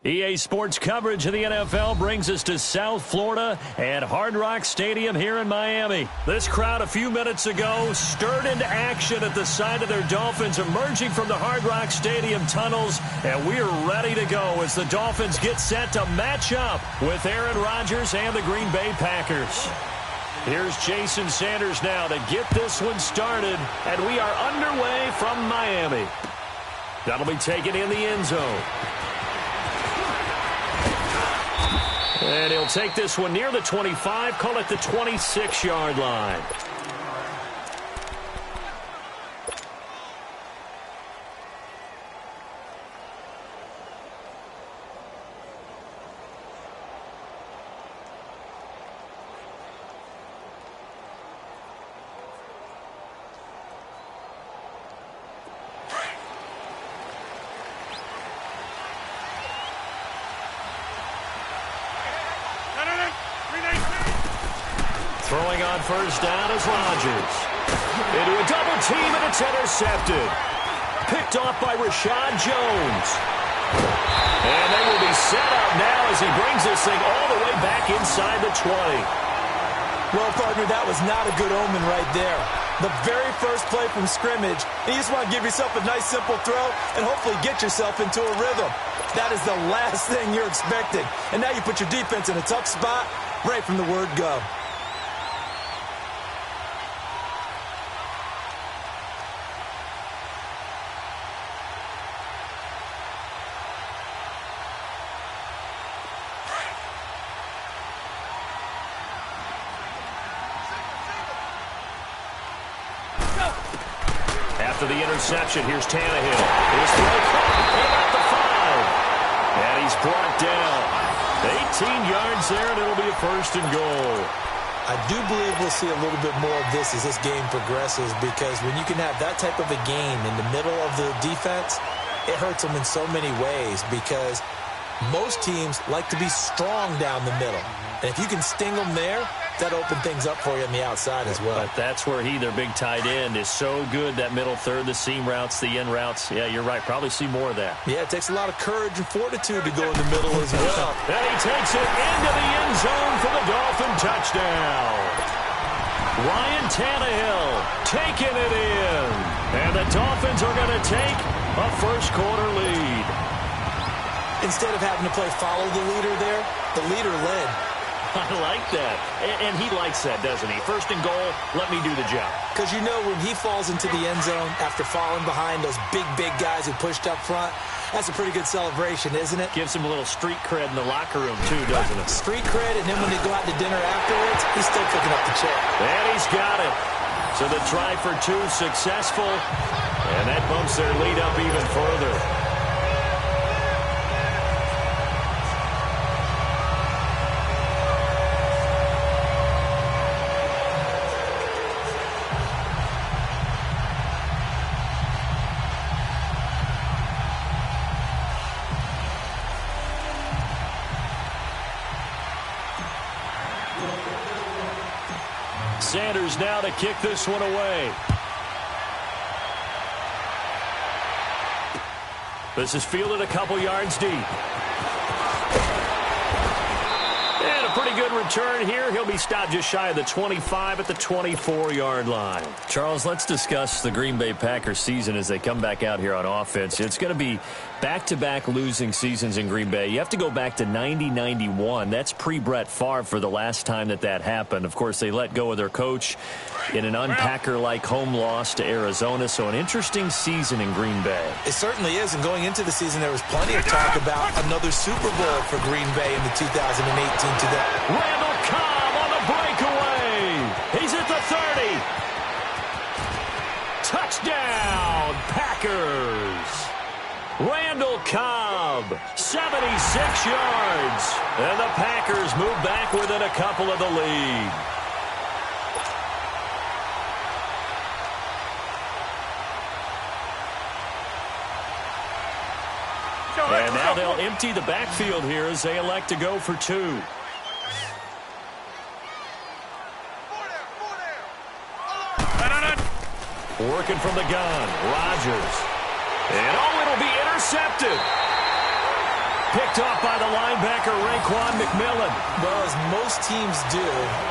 EA Sports coverage of the NFL brings us to South Florida at Hard Rock Stadium here in Miami. This crowd a few minutes ago stirred into action at the side of their Dolphins emerging from the Hard Rock Stadium tunnels, and we're ready to go as the Dolphins get set to match up with Aaron Rodgers and the Green Bay Packers. Here's Jason Sanders now to get this one started, and we are underway from Miami. That'll be taken in the end zone. And he'll take this one near the 25, call it the 26-yard line. Throwing on first down is Rodgers. Into a double team, and it's intercepted. Picked off by Rashad Jones. And they will be set up now as he brings this thing all the way back inside the 20. Well, partner, that was not a good omen right there. The very first play from scrimmage, and you just want to give yourself a nice, simple throw and hopefully get yourself into a rhythm. That is the last thing you're expecting. And now you put your defense in a tough spot right from the word go. After the interception, here's Tannehill. His throw came out the 5. And he's brought down. 18 yards there, and it'll be a first and goal. I do believe we'll see a little bit more of this as this game progresses, because when you can have that type of a game in the middle of the defense, it hurts them in so many ways, because most teams like to be strong down the middle. And if you can sting them there, that opens things up for you on the outside as well. But that's where their big tight end, is so good, that middle third, the seam routes, the in routes. Yeah, you're right. Probably see more of that. Yeah, it takes a lot of courage and fortitude to go in the middle as well. And he takes it into the end zone for the Dolphin touchdown. Ryan Tannehill taking it in. And the Dolphins are going to take a first-quarter lead. Instead of having to play follow the leader there, the leader led. I like that. And he likes that, doesn't he? First and goal, let me do the job. Because you know when he falls into the end zone after falling behind those big guys who pushed up front, that's a pretty good celebration, isn't it? Gives him a little street cred in the locker room, too, doesn't it? Street cred, and then when they go out to dinner afterwards, he's still picking up the check. And he's got it. So the try for 2 successful, and that bumps their lead up even further. Sanders now to kick this one away. This is fielded a couple yards deep. And a pretty good return here. He'll be stopped just shy of the 25 at the 24-yard line. Charles, let's discuss the Green Bay Packers season as they come back out here on offense. It's going to be back-to-back losing seasons in Green Bay. You have to go back to 90-91. That's pre-Brett Favre for the last time that happened. Of course, they let go of their coach in an unpacker-like home loss to Arizona. So an interesting season in Green Bay. It certainly is. And going into the season, there was plenty of talk about another Super Bowl for Green Bay in the 2018 to that. Randall Cobb on the breakaway. He's at the 30. Touchdown, Packers. Randall Cobb, 76 yards. And the Packers move back within a couple of the lead. And now they'll empty the backfield here as they elect to go for 2. Working from the gun, Rodgers. And, oh, it'll be intercepted. Picked off by the linebacker, Raekwon McMillan. Well, as most teams do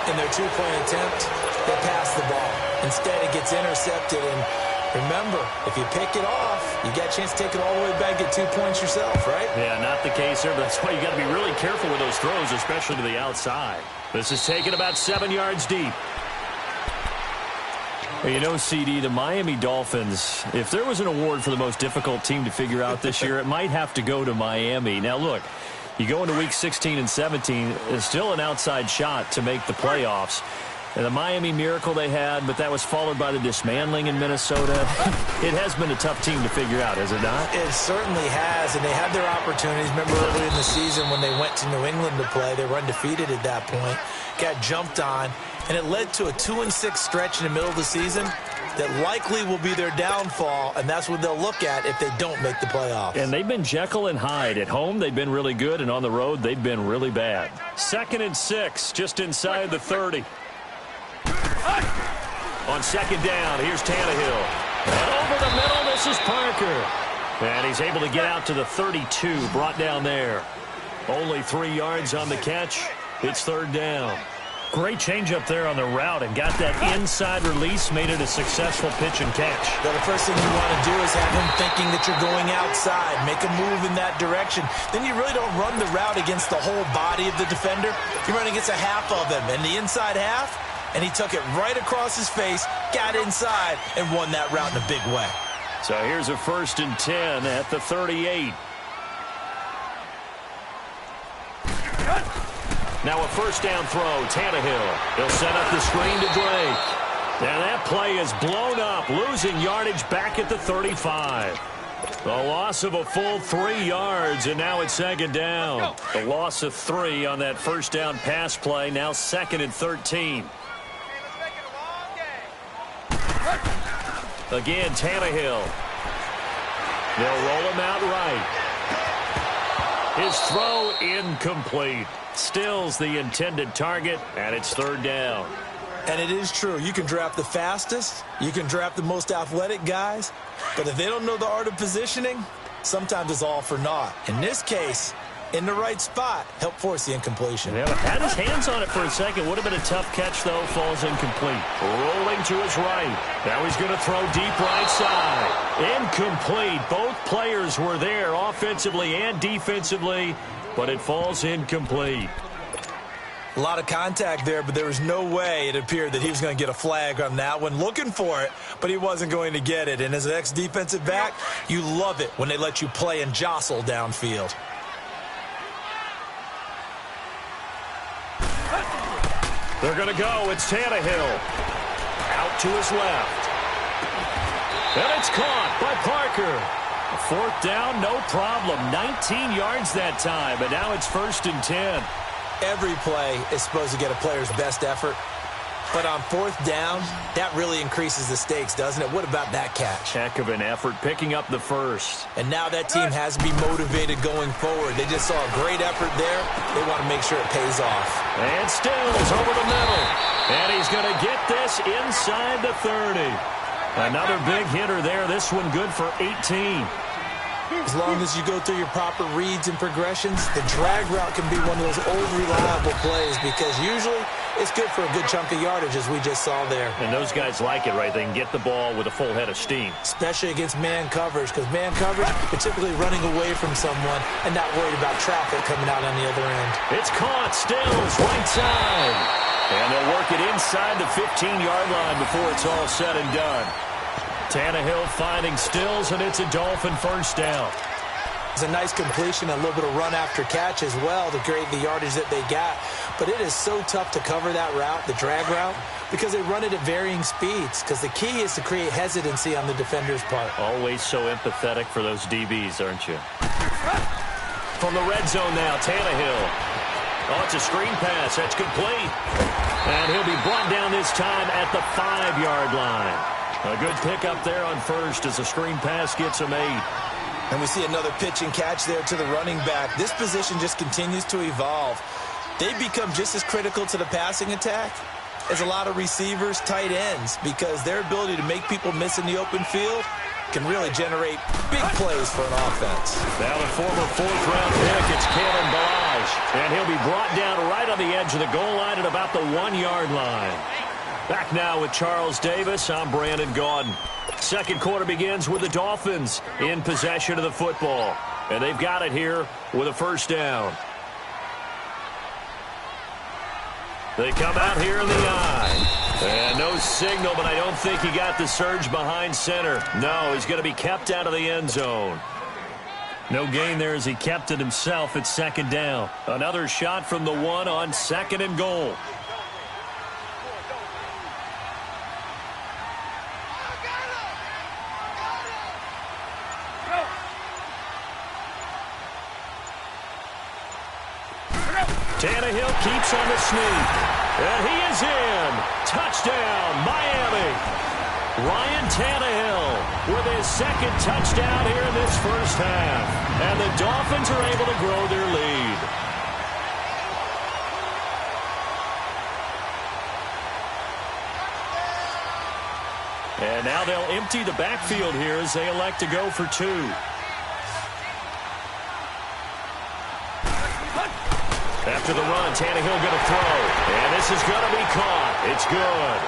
in their two-point attempt, they pass the ball. Instead, it gets intercepted. And remember, if you pick it off, you got a chance to take it all the way back, get 2 points yourself, right? Yeah, not the case there, but that's why you got to be really careful with those throws, especially to the outside. This is taken about 7 yards deep. You know, CD, the Miami Dolphins, if there was an award for the most difficult team to figure out this year, it might have to go to Miami. Now, look, you go into Week 16 and 17, it's still an outside shot to make the playoffs. And the Miami miracle they had, but that was followed by the dismantling in Minnesota. It has been a tough team to figure out, has it not? It certainly has, and they had their opportunities. Remember early in the season when they went to New England to play, they were undefeated at that point, got jumped on, and it led to a 2-6 stretch in the middle of the season that likely will be their downfall, and that's what they'll look at if they don't make the playoffs. And they've been Jekyll and Hyde. At home, they've been really good, and on the road, they've been really bad. 2nd and 6, just inside the 30. On 2nd down, here's Tannehill. And over the middle, this is Parker. And he's able to get out to the 32, brought down there. Only 3 yards on the catch. It's 3rd down. Great change up there on the route and got that inside release, made it a successful pitch and catch. Now, the first thing you want to do is have him thinking that you're going outside, make a move in that direction. Then you really don't run the route against the whole body of the defender. You run against a half of him, and the inside half, and he took it right across his face, got inside, and won that route in a big way. So here's a 1st and 10 at the 38. Now a 1st down throw, Tannehill. He'll set up the screen to Drake. And that play is blown up, losing yardage back at the 35. The loss of a full 3 yards, and now it's 2nd down. The loss of 3 on that 1st down pass play, now 2nd and 13. Again, Tannehill. They'll roll him out right. His throw incomplete. Stills the intended target, and it's 3rd down. And it is true. You can draft the fastest. You can draft the most athletic guys. But if they don't know the art of positioning, sometimes it's all for naught. In this case, in the right spot, help force the incompletion. Yeah, had his hands on it for a second. Would have been a tough catch, though. Falls incomplete. Rolling to his right. Now he's going to throw deep right side. Incomplete. Both players were there offensively and defensively, but it falls incomplete. A lot of contact there, but there was no way it appeared that he was going to get a flag on that one. Looking for it, but he wasn't going to get it. And as an ex-defensive back, you love it when they let you play and jostle downfield. They're going to go. It's Tannehill. Out to his left. And it's caught by Parker. 4th down, no problem. 19 yards that time, but now it's 1st and 10. Every play is supposed to get a player's best effort. But on 4th down, that really increases the stakes, doesn't it? What about that catch? Heck of an effort, picking up the 1st. And now that team has to be motivated going forward. They just saw a great effort there. They want to make sure it pays off. And Stills over the middle. And he's going to get this inside the 30. Another big hitter there. This one good for 18. As long as you go through your proper reads and progressions, the drag route can be one of those old reliable plays because usually it's good for a good chunk of yardage, as we just saw there. And those guys like it, right? They can get the ball with a full head of steam. Especially against man coverage, because man coverage, you're typically running away from someone and not worried about traffic coming out on the other end. It's caught. Stills, right side. And they'll work it inside the 15-yard line before it's all said and done. Tannehill finding Stills, and it's a Dolphin 1st down. It's a nice completion, a little bit of run after catch as well to create the yardage that they got. But it is so tough to cover that route, the drag route, because they run it at varying speeds. Because the key is to create hesitancy on the defender's part. Always so empathetic for those DBs, aren't you? From the red zone now, Tannehill. Oh, it's a screen pass. That's complete. And he'll be brought down this time at the 5-yard line. A good pickup there on 1st as a screen pass gets him 8. And we see another pitch and catch there to the running back. This position just continues to evolve. They become just as critical to the passing attack as a lot of receivers, tight ends, because their ability to make people miss in the open field can really generate big plays for an offense. Now the former fourth-round pick, it's Kalen Balaj. And he'll be brought down right on the edge of the goal line at about the 1-yard line. Back now with Charles Davis, I'm Brandon Gaudin. Second quarter begins with the Dolphins in possession of the football. And they've got it here with a first down. They come out here in the eye. And no signal, but I don't think he got the surge behind center. No, he's going to be kept out of the end zone. No gain there as he kept it himself at second down. Another shot from the 1 on second and goal. Tannehill keeps on the sneak. And he is in. Touchdown, Miami. Ryan Tannehill with his second touchdown here in this first half. And the Dolphins are able to grow their lead. And now they'll empty the backfield here as they elect to go for 2. After the run, Tannehill going to throw. And this is going to be caught. It's good.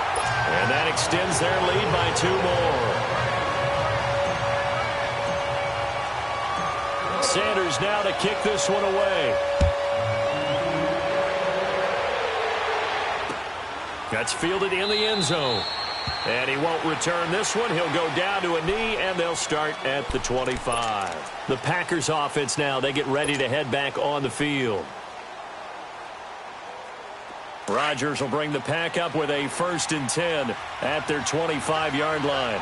And that extends their lead by 2 more. Sanders now to kick this one away. That's fielded in the end zone. And he won't return this one. He'll go down to a knee, and they'll start at the 25. The Packers offense now, they get ready to head back on the field. Rodgers will bring the pack up with a 1st and 10 at their 25-yard line.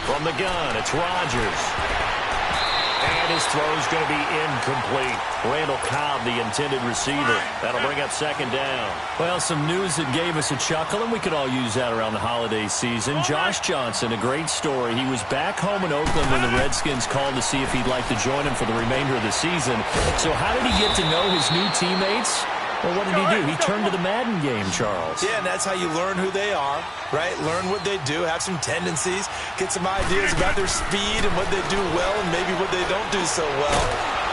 From the gun, it's Rodgers. And his throw's going to be incomplete. Randall Cobb, the intended receiver. That'll bring up second down. Well, some news that gave us a chuckle, and we could all use that around the holiday season. Josh Johnson, a great story. He was back home in Oakland when the Redskins called to see if he'd like to join him for the remainder of the season. So how did he get to know his new teammates? Well, what did he do? He turned to the Madden game, Charles. Yeah, and that's how you learn who they are, right? Learn what they do, have some tendencies, get some ideas about their speed and what they do well and maybe what they don't do so well.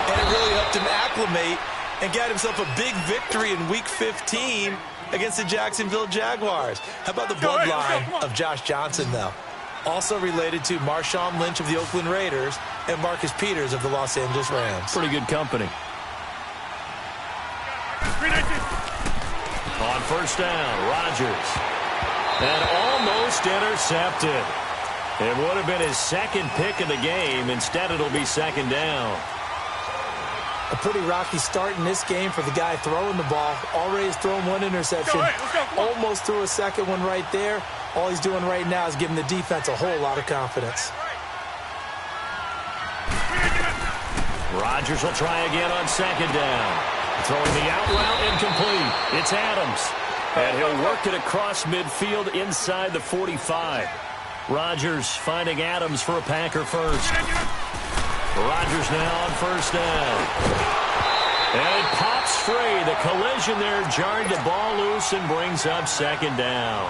And it really helped him acclimate and got himself a big victory in Week 15 against the Jacksonville Jaguars. How about the bloodline of Josh Johnson, though? Also related to Marshawn Lynch of the Oakland Raiders and Marcus Peters of the Los Angeles Rams. Pretty good company. On first down, Rodgers. And almost intercepted. It would have been his second pick of the game. Instead, it'll be second down. A pretty rocky start in this game for the guy throwing the ball. Already has thrown 1 interception. Almost threw a second one right there. All he's doing right now is giving the defense a whole lot of confidence. Rodgers will try again on second down. Throwing the out route incomplete. It's Adams. And he'll work it across midfield inside the 45. Rodgers finding Adams for a Packer first. Rodgers now on first down. And it pops free. The collision there jarred the ball loose and brings up second down.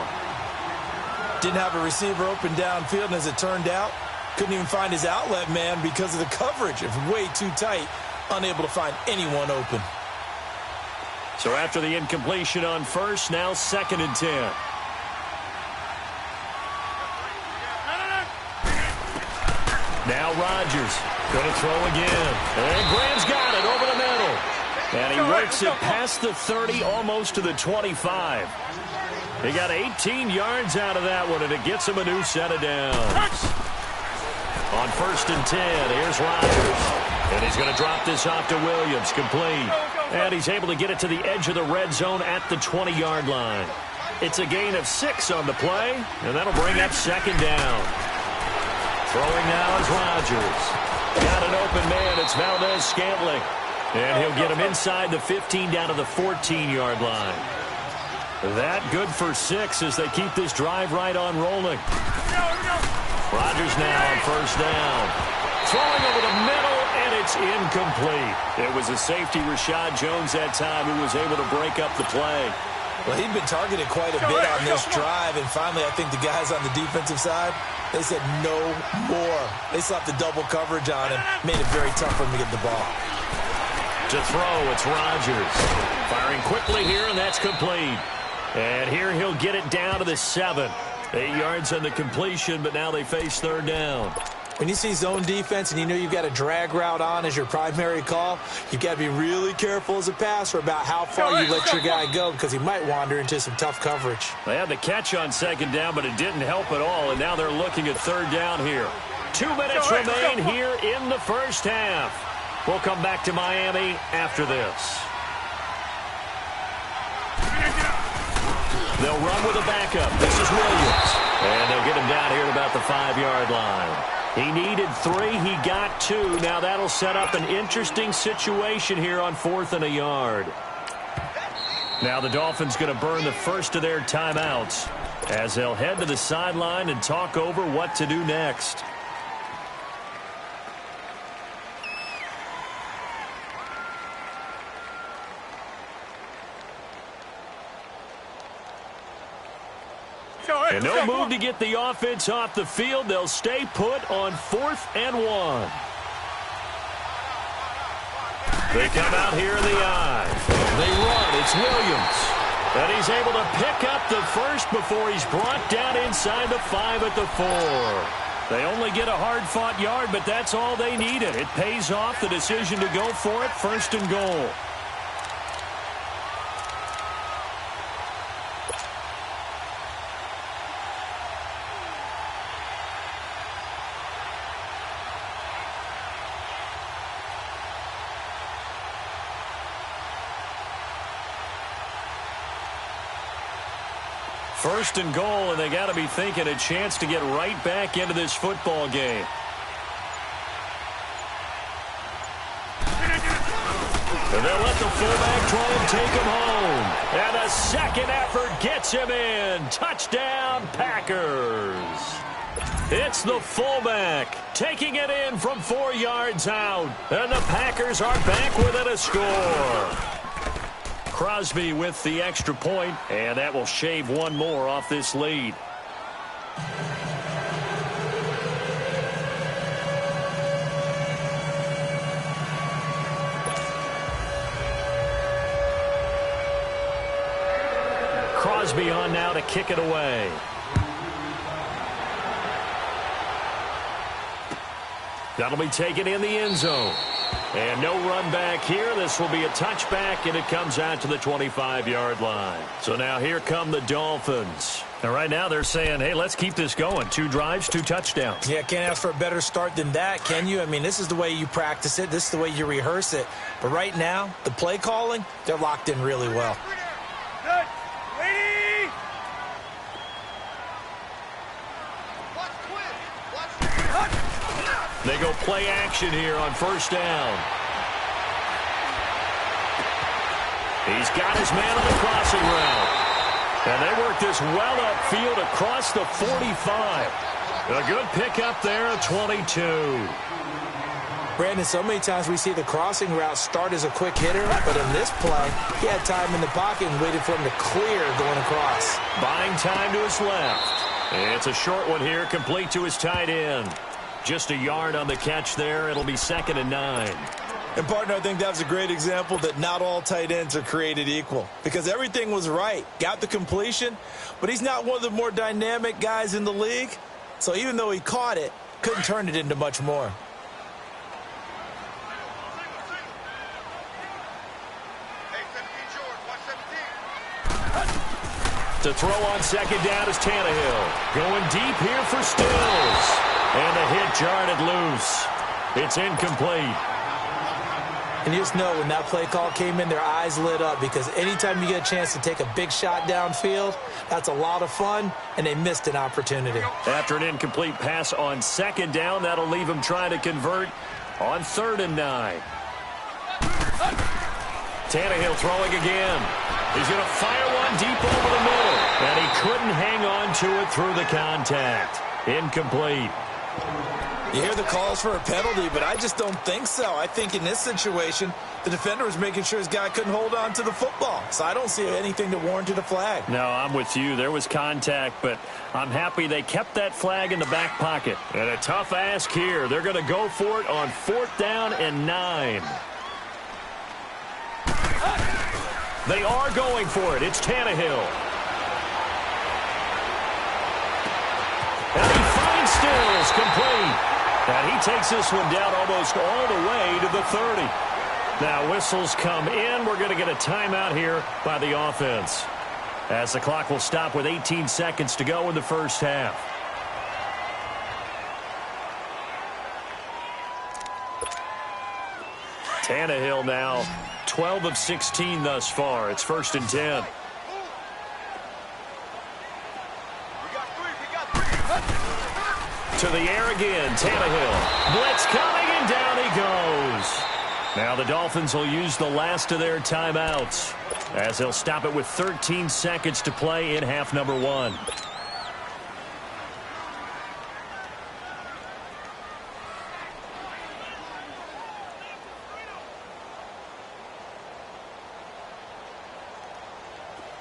Didn't have a receiver open downfield, and as it turned out, couldn't even find his outlet man because of the coverage. It was way too tight, unable to find anyone open. So after the incompletion on first, now second and 10. Now Rodgers going to throw again. And Graham's got it over the middle. And he works it past the 30, almost to the 25. He got 18 yards out of that one, and it gets him a new set of downs. On first and 10, here's Rodgers. And he's going to drop this off to Williams, complete. And he's able to get it to the edge of the red zone at the 20-yard line. It's a gain of 6 on the play, and that'll bring up second down. Throwing now is Rodgers. Got an open man. It's Valdez-Scantling. And he'll get him inside the 15 down to the 14-yard line. That good for 6 as they keep this drive right on rolling. Rodgers now on first down. Throwing over the middle, and it's incomplete. It was a safety, Rashad Jones, that time, who was able to break up the play. Well, he'd been targeted quite a bit on this drive, and finally I think the guys on the defensive side, they said no more. They slapped the double coverage on him, made it very tough for him to get the ball. To throw, it's Rodgers. Firing quickly here, and that's complete. And here he'll get it down to the 7. 8 yards on the completion, but now they face third down. When you see zone defense and you know you've got a drag route on as your primary call, you've got to be really careful as a passer about how far you let your guy go because he might wander into some tough coverage. They had the catch on second down, but it didn't help at all, and now they're looking at third down here. 2 minutes remain here in the first half. We'll come back to Miami after this. They'll run with a backup. This is Williams. And they'll get him down here at about the 5-yard line. He needed 3. He got 2. Now that'll set up an interesting situation here on 4th and a yard. Now the Dolphins going to burn the first of their timeouts as they'll head to the sideline and talk over what to do next. And no move to get the offense off the field. They'll stay put on 4th and 1. They come out here in the I. They run. It's Williams. And he's able to pick up the first before he's brought down inside the 5 at the 4. They only get a hard-fought yard, but that's all they needed. It pays off the decision to go for it, 1st and goal. First and goal, and they got to be thinking a chance to get right back into this football game. And they'll let the fullback try and take him home. And the second effort gets him in. Touchdown, Packers. It's the fullback taking it in from 4 yards out. And the Packers are back within a score. Crosby with the extra point, and that will shave one more off this lead. Crosby on now to kick it away. That'll be taken in the end zone. And no run back here. This will be a touchback, and it comes out to the 25-yard line. So now here come the Dolphins. And right now they're saying, hey, let's keep this going. 2 drives, 2 touchdowns. Yeah, can't ask for a better start than that, can you? I mean, this is the way you practice it. This is the way you rehearse it. But right now, the play calling, they're locked in really well. They go play action here on first down. He's got his man on the crossing route. And they work this well upfield across the 45. A good pickup there at 22. Brandon, so many times we see the crossing route start as a quick hitter, but in this play, he had time in the pocket and waited for him to clear going across. Buying time to his left. It's a short one here, complete to his tight end. Just a yard on the catch there. It'll be 2nd and 9. And, partner, I think that was a great example that not all tight ends are created equal because everything was right. Got the completion, but he's not one of the more dynamic guys in the league. So even though he caught it, couldn't turn it into much more. To throw on second down is Tannehill. Going deep here for Stills. And the hit jarred it loose. It's incomplete. And you just know when that play call came in, their eyes lit up because anytime you get a chance to take a big shot downfield, that's a lot of fun, and they missed an opportunity. After an incomplete pass on second down, that'll leave him trying to convert on 3rd and 9. Tannehill throwing again. He's going to fire one deep over the middle. And he couldn't hang on to it through the contact. Incomplete. You hear the calls for a penalty, but I just don't think so. I think in this situation, the defender was making sure his guy couldn't hold on to the football. So I don't see anything that warranted a flag. No, I'm with you. There was contact, but I'm happy they kept that flag in the back pocket. And a tough ask here. They're going to go for it on 4th down and 9. They are going for it. It's Tannehill. And he finds Stills complete. And he takes this one down almost all the way to the 30. Now whistles come in. We're going to get a timeout here by the offense, as the clock will stop with 18 seconds to go in the first half. Tannehill now 12 of 16 thus far. It's 1st and 10. To the air again, Tannehill. Blitz coming, and down he goes. Now the Dolphins will use the last of their timeouts, as they'll stop it with 13 seconds to play in half number 1.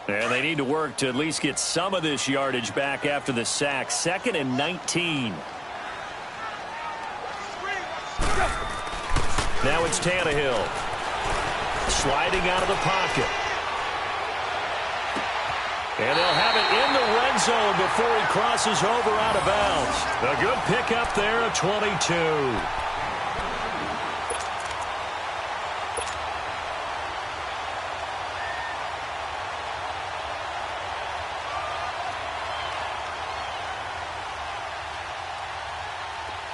And they need to work to at least get some of this yardage back after the sack. 2nd and 19. Now it's Tannehill. Sliding out of the pocket. And they'll have it in the red zone before he crosses over out of bounds. A good pickup there of 22.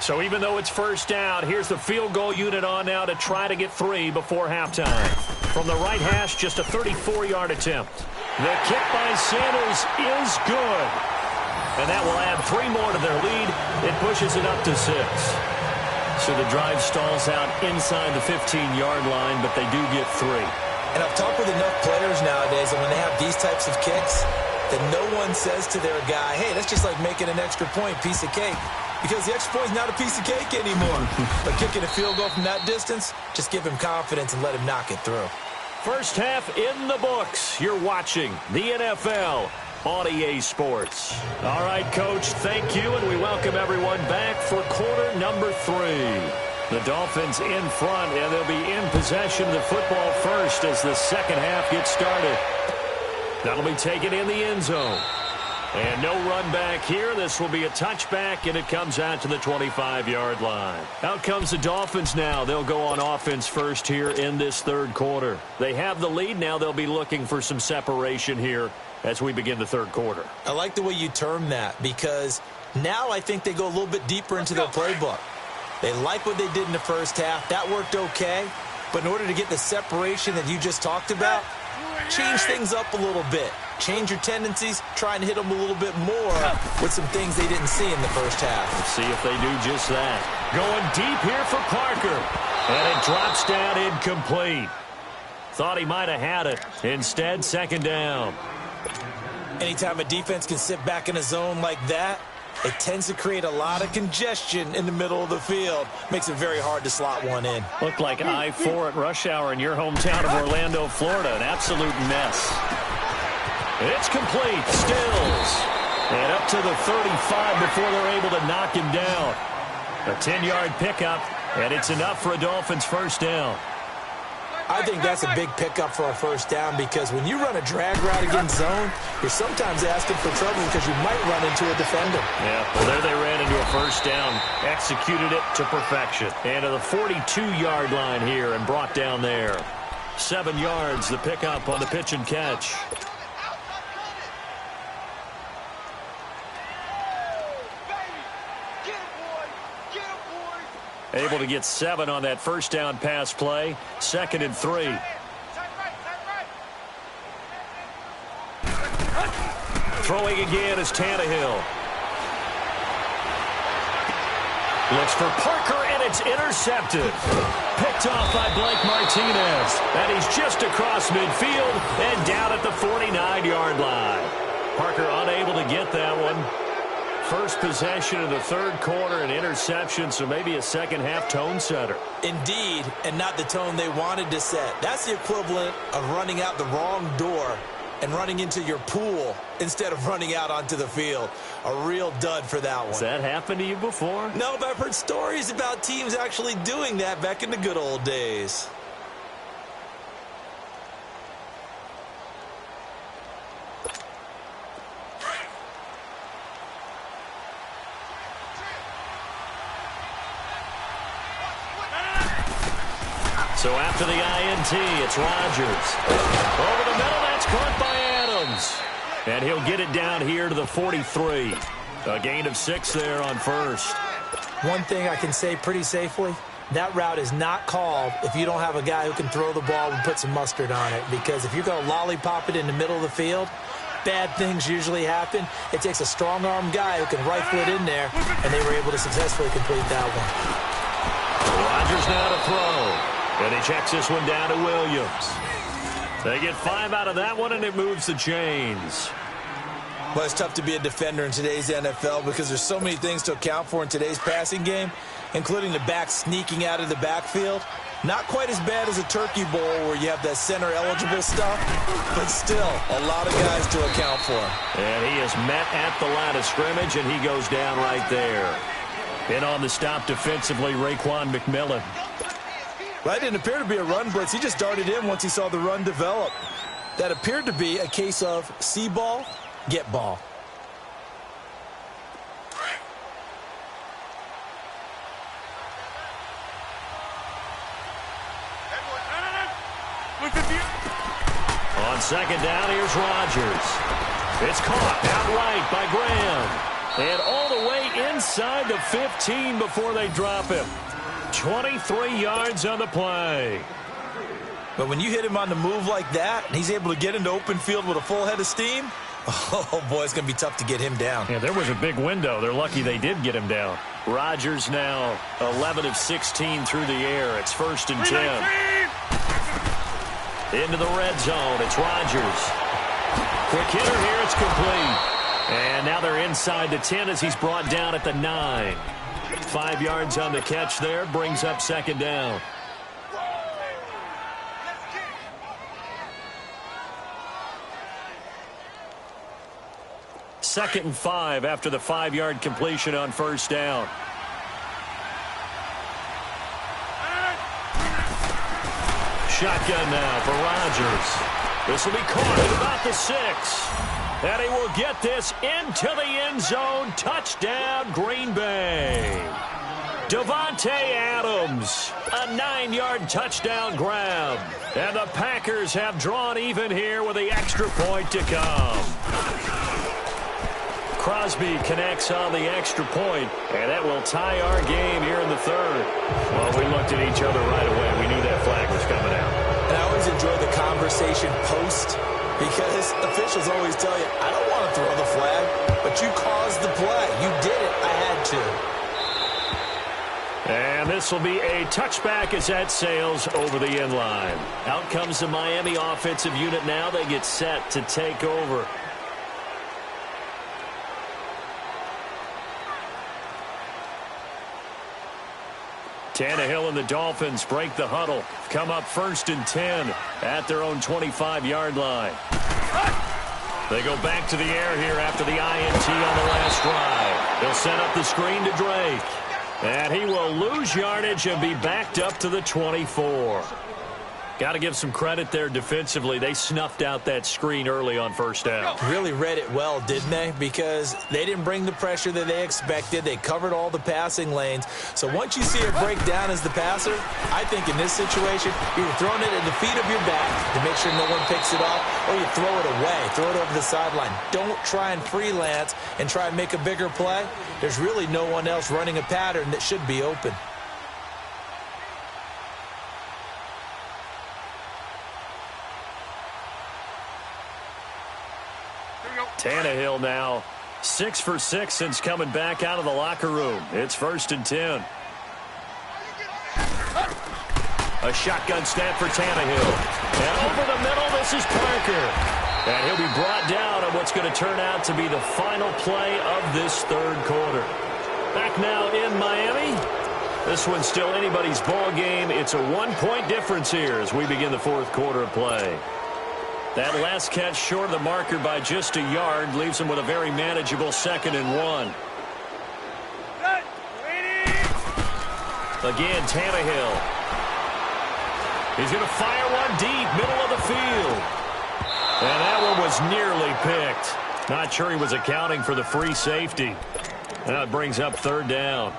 So even though it's 1st down, here's the field goal unit on now to try to get 3 before halftime. From the right hash, just a 34-yard attempt. The kick by Sanders is good. And that will add 3 more to their lead. It pushes it up to 6. So the drive stalls out inside the 15-yard line, but they do get 3. And I've talked with enough players nowadays, and when they have these types of kicks, that no one says to their guy, hey, that's just like making an extra point, piece of cake. Because the extra point is not a piece of cake anymore. But kicking a field goal from that distance, just give him confidence and let him knock it through. First half in the books. You're watching the NFL on EA Sports. All right, Coach, thank you, and we welcome everyone back for quarter number 3. The Dolphins in front, and they'll be in possession of the football first as the second half gets started. That'll be taken in the end zone. And no run back here. This will be a touchback, and it comes out to the 25-yard line. Out comes the Dolphins now. They'll go on offense first here in this 3rd quarter. They have the lead. Now they'll be looking for some separation here as we begin the 3rd quarter. I like the way you term that, because now I think they go a little bit deeper into their playbook. They like what they did in the first half. That worked okay. But in order to get the separation that you just talked about, change things up a little bit. Change your tendencies, try and hit them a little bit more with some things they didn't see in the first half. Let's see if they do just that. Going deep here for Parker. And it drops down incomplete. Thought he might have had it. Instead, 2nd down. Anytime a defense can sit back in a zone like that, it tends to create a lot of congestion in the middle of the field. Makes it very hard to slot one in. Looked like I-4 at rush hour in your hometown of Orlando, Florida. An absolute mess. It's complete. Stills. And up to the 35 before they're able to knock him down. A 10-yard pickup, and it's enough for a Dolphins 1st down. I think that's a big pickup for a 1st down, because when you run a drag route against zone, you're sometimes asking for trouble because you might run into a defender. Yeah, well, there they ran into a 1st down. Executed it to perfection. And to the 42-yard line here and brought down there. 7 yards, the pickup on the pitch and catch. Able to get 7 on that 1st down pass play. 2nd and 3. Throwing again is Tannehill. Looks for Parker, and it's intercepted. Picked off by Blake Martinez. And he's just across midfield and down at the 49-yard line. Parker unable to get that one. first possession of the third quarter, an interception, so maybe a second-half tone setter. Indeed, and not the tone they wanted to set. That's the equivalent of running out the wrong door and running into your pool instead of running out onto the field. A real dud for that one. Has that happened to you before? No, but I've heard stories about teams actually doing that back in the good old days. So after the INT, it's Rodgers. Over the middle, that's caught by Adams. And he'll get it down here to the 43. A gain of 6 there on first. One thing I can say pretty safely, that route is not called if you don't have a guy who can throw the ball and put some mustard on it. Because if you're going to lollipop it in the middle of the field, bad things usually happen. It takes a strong-arm guy who can rifle it in there, and they were able to successfully complete that one. Rodgers now to throw. And he checks this one down to Williams. They get 5 out of that one, and it moves the chains. Well, it's tough to be a defender in today's NFL because there's so many things to account for in today's passing game, including the back sneaking out of the backfield. Not quite as bad as a turkey bowl where you have that center-eligible stuff, but still a lot of guys to account for. And he is met at the line of scrimmage, and he goes down right there. In on the stop defensively, Raekwon McMillan. That didn't appear to be a run blitz. He just darted in once he saw the run develop. That appeared to be a case of see ball, get ball. On second down, here's Rodgers. It's caught outright by Graham. And all the way inside the 15 before they drop him. 23 yards on the play. But when you hit him on the move like that, and he's able to get into open field with a full head of steam, oh, boy, it's going to be tough to get him down. Yeah, there was a big window. They're lucky they did get him down. Rodgers now 11 of 16 through the air. It's 1st and 10. Into the red zone. It's Rodgers. Quick hitter here. It's complete. And now they're inside the 10 as he's brought down at the 9. 5 yards on the catch there. Brings up second down. Second and 5 after the 5-yard completion on first down. Shotgun now for Rodgers. This will be caught at about the 6. And he will get this into the end zone. Touchdown, Green Bay. Davante Adams, a 9-yard touchdown grab. And the Packers have drawn even here with the extra point to come. Crosby connects on the extra point, and that will tie our game here in the third. Well, we looked at each other right away. We knew that flag was coming out. And I always enjoy the conversation post, because officials always tell you, I don't want to throw the flag, but you caused the play. You did it. I had to. And this will be a touchback as that sails over the end line. Out comes the Miami offensive unit now. They get set to take over. Tannehill and the Dolphins break the huddle. Come up 1st and 10 at their own 25-yard line. They go back to the air here after the INT on the last drive. They'll set up the screen to Drake. And he will lose yardage and be backed up to the 24. Got to give some credit there defensively. They snuffed out that screen early on first down. Really read it well, didn't they? Because they didn't bring the pressure that they expected. They covered all the passing lanes. So once you see it break down as the passer, I think in this situation, you're throwing it at the feet of your back to make sure no one picks it off, or you throw it away, throw it over the sideline. Don't try and freelance and try and make a bigger play. There's really no one else running a pattern that should be open. Tannehill now 6 for 6 since coming back out of the locker room. It's 1st and 10. A shotgun snap for Tannehill. And over the middle, this is Parker. And he'll be brought down on what's going to turn out to be the final play of this third quarter. Back now in Miami. This one's still anybody's ball game. It's a 1-point difference here as we begin the fourth quarter of play. That last catch short of the marker by just a yard leaves him with a very manageable 2nd and 1. Again, Tannehill. He's going to fire one deep, middle of the field. And that one was nearly picked. Not sure he was accounting for the free safety. Now it brings up 3rd down.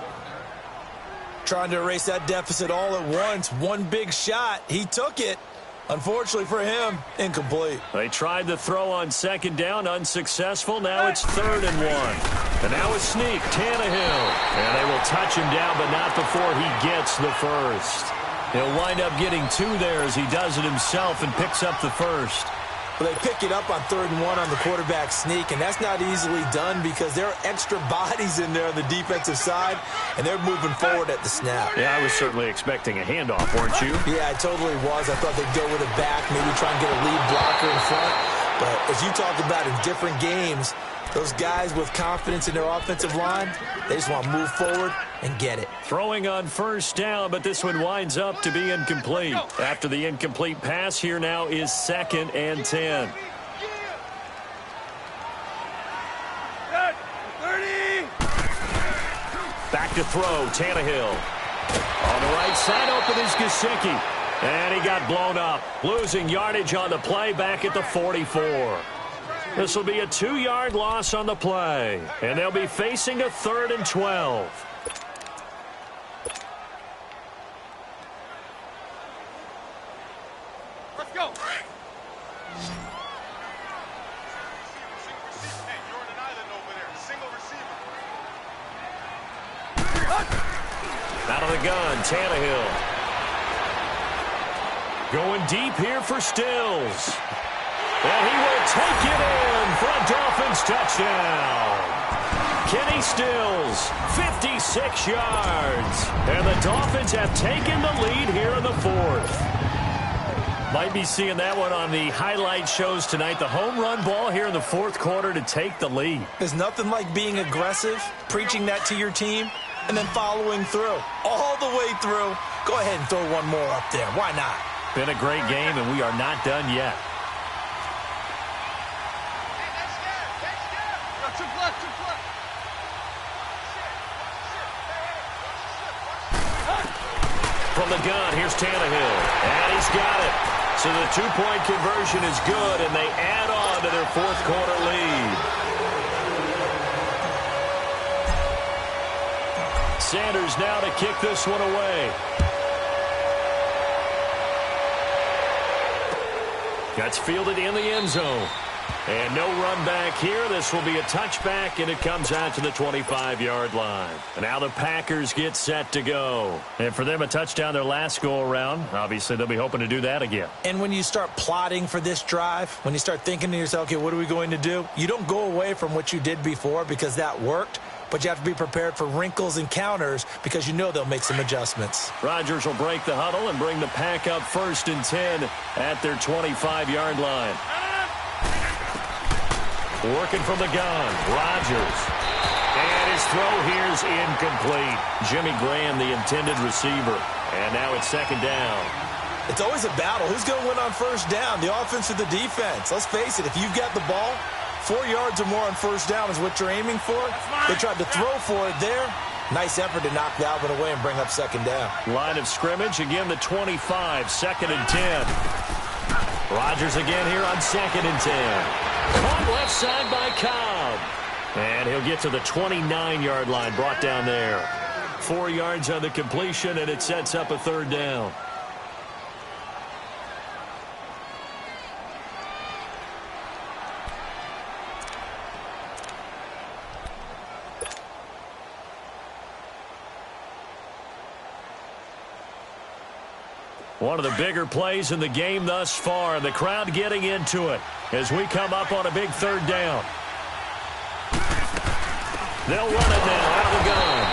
Trying to erase that deficit all at once. One big shot. He took it. Unfortunately for him, incomplete. They tried the throw on 2nd down, unsuccessful. Now it's 3rd and 1. And now a sneak, Tannehill. And they will touch him down, but not before he gets the first. He'll wind up getting 2 there as he does it himself and picks up the first. Well, they pick it up on 3rd and 1 on the quarterback sneak, and that's not easily done because there are extra bodies in there on the defensive side, and they're moving forward at the snap. Yeah, I was certainly expecting a handoff, weren't you? Yeah, I totally was. I thought they'd go with it back, maybe try and get a lead blocker in front. But as you talked about in different games, those guys with confidence in their offensive line, they just want to move forward and get it. Throwing on 1st down, but this one winds up to be incomplete. After the incomplete pass, here now is 2nd and 10. Back to throw, Tannehill. On the right side, open is Gesicki. And he got blown up. Losing yardage on the play back at the 44. This will be a 2-yard loss on the play. And they'll be facing a 3rd and 12. Let's go. Out of the gun, Tannehill. Going deep here for Stills. And he will take it in for a Dolphins touchdown. Kenny Stills, 56 yards. And the Dolphins have taken the lead here in the 4th. Might be seeing that one on the highlight shows tonight. The home run ball here in the 4th quarter to take the lead. There's nothing like being aggressive, preaching that to your team, and then following through. All the way through. Go ahead and throw one more up there. Why not? Been a great game, and we are not done yet. From the gun, here's Tannehill. And he's got it. So the 2-point conversion is good, and they add on to their 4th quarter lead. Sanders now to kick this one away. That's fielded in the end zone. And no run back here. This will be a touchback, and it comes out to the 25-yard line. And now the Packers get set to go. And for them, a touchdown their last go-around. Obviously, they'll be hoping to do that again. And when you start plotting for this drive, when you start thinking to yourself, okay, what are we going to do? You don't go away from what you did before because that worked. But you have to be prepared for wrinkles and counters because you know they'll make some adjustments. Rodgers will break the huddle and bring the Pack up 1st and 10 at their 25-yard line. Working from the gun, Rodgers. And his throw here is incomplete. Jimmy Graham, the intended receiver. And now it's 2nd down. It's always a battle. Who's going to win on 1st down, the offense or the defense? Let's face it, if you've got the ball, 4 yards or more on 1st down is what you're aiming for. They tried to throw for it there. Nice effort to knock Dalvin away and bring up 2nd down. Line of scrimmage, again the 25, 2nd and 10. Rodgers again here on 2nd and 10. Caught left side by Cobb. And he'll get to the 29-yard line, brought down there. 4 yards on the completion, and it sets up a 3rd down. One of the bigger plays in the game thus far. The crowd getting into it as we come up on a big 3rd down. They'll run it now out of the gun.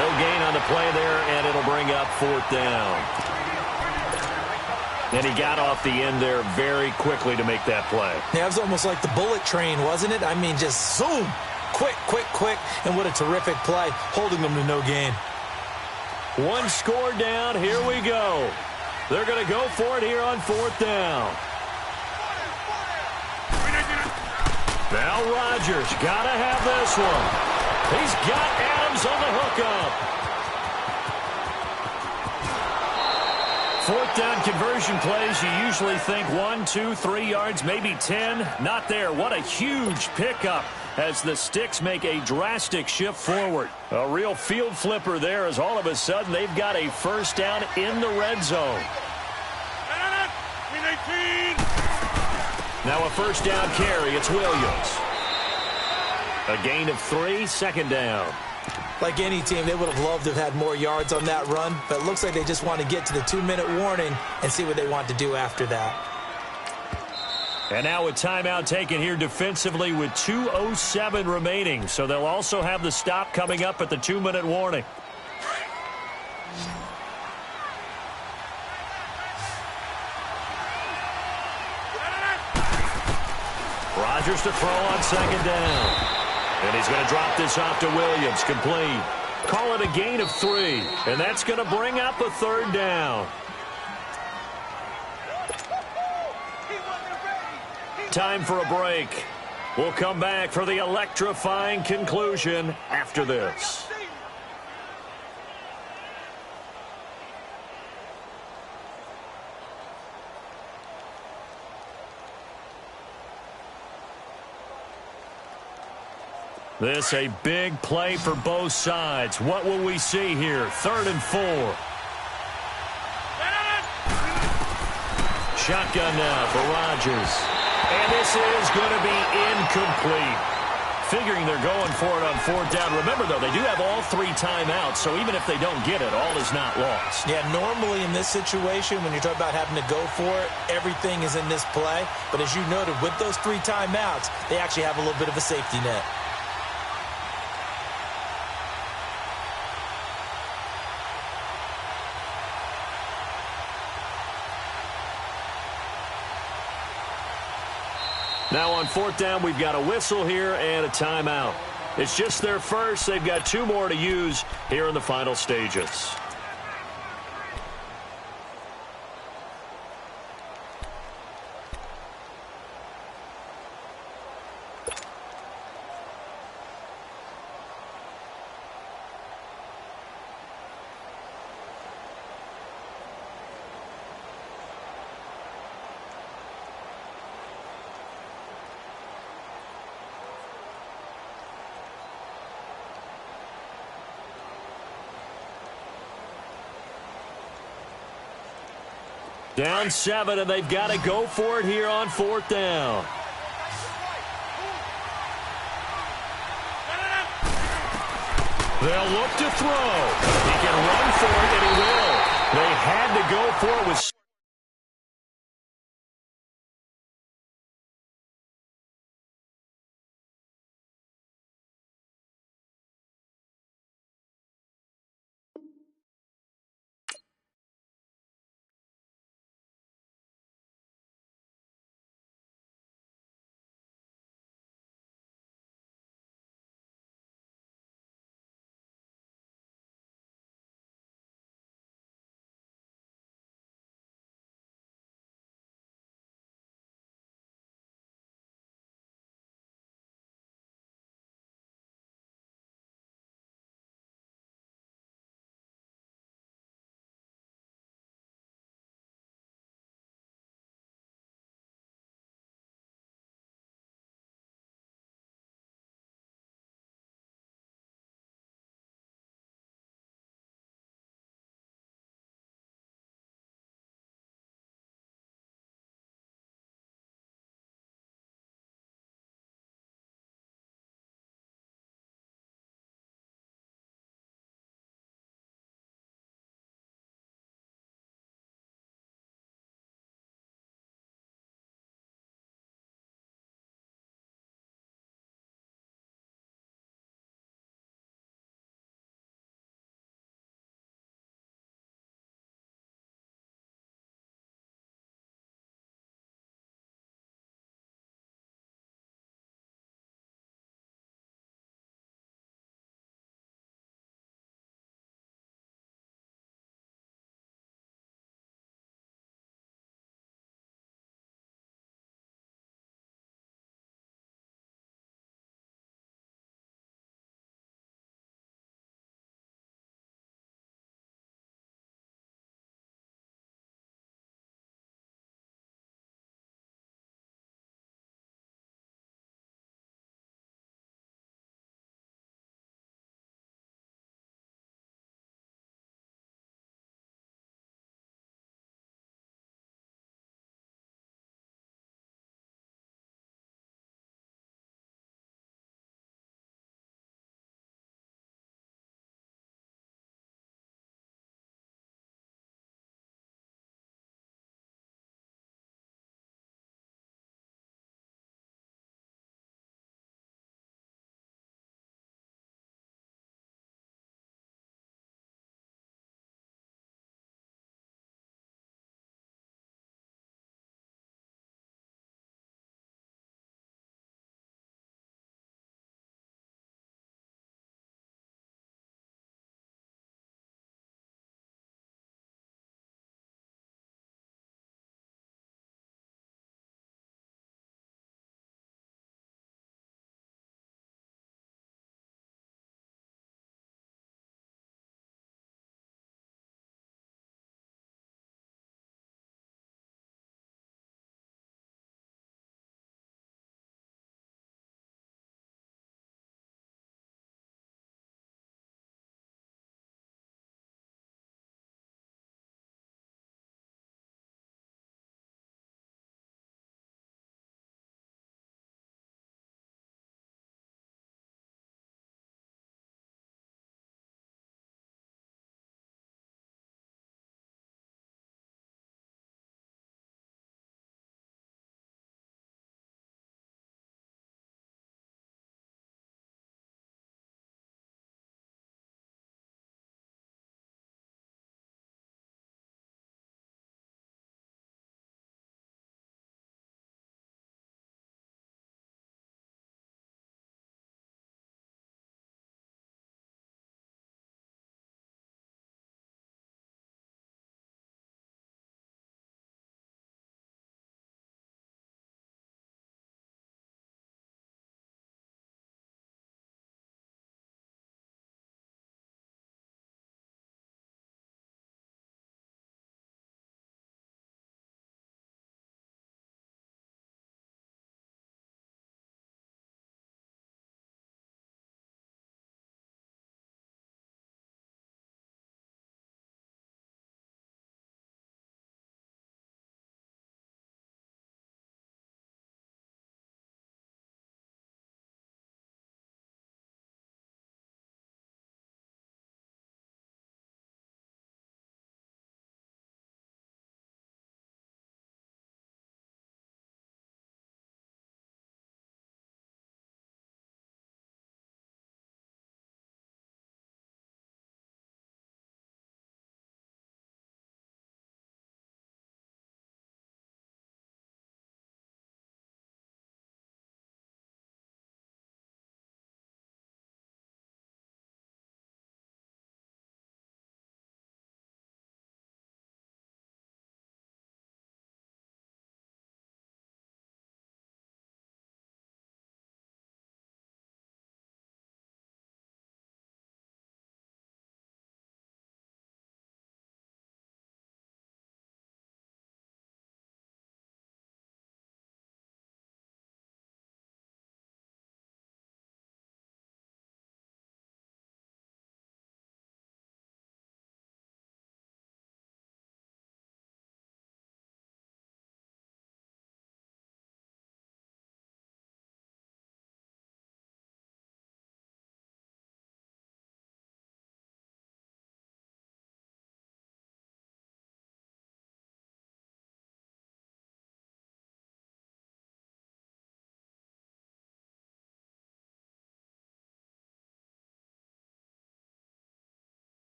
No gain on the play there, and it'll bring up 4th down. And he got off the end there very quickly to make that play. Yeah, it was almost like the bullet train, wasn't it? I mean, just zoom, quick, quick, quick, and what a terrific play, holding them to no gain. One score down, here we go. They're going to go for it here on 4th down. Now Rodgers got to have this one. He's got Adams on the hookup. 4th down conversion plays, you usually think 1, 2, 3 yards, maybe 10. Not there. What a huge pickup as the sticks make a drastic shift forward. A real field flipper there as all of a sudden they've got a 1st down in the red zone. Now a 1st down carry. It's Williams. A gain of 3, 2nd down. Like any team, they would have loved to have had more yards on that run, but it looks like they just want to get to the 2-minute warning and see what they want to do after that. And now a timeout taken here defensively with 2:07 remaining, so they'll also have the stop coming up at the 2-minute warning. Rodgers to throw on 2nd down. And he's going to drop this off to Williams, complete. Call it a gain of 3, and that's going to bring up a 3rd down. Time for a break. We'll come back for the electrifying conclusion after this. This a big play for both sides. What will we see here? 3rd and 4. Shotgun now for Rodgers. And this is going to be incomplete. Figuring they're going for it on 4th down. Remember, though, they do have all 3 timeouts, so even if they don't get it, all is not lost. Yeah, normally in this situation, when you're talking about having to go for it, everything is in this play. But as you noted, with those 3 timeouts, they actually have a little bit of a safety net. Now on 4th down, we've got a whistle here and a timeout. It's just their first. They've got 2 more to use here in the final stages. Down 7, and they've got to go for it here on 4th down. They'll look to throw. He can run for it, and he will. They had to go for it with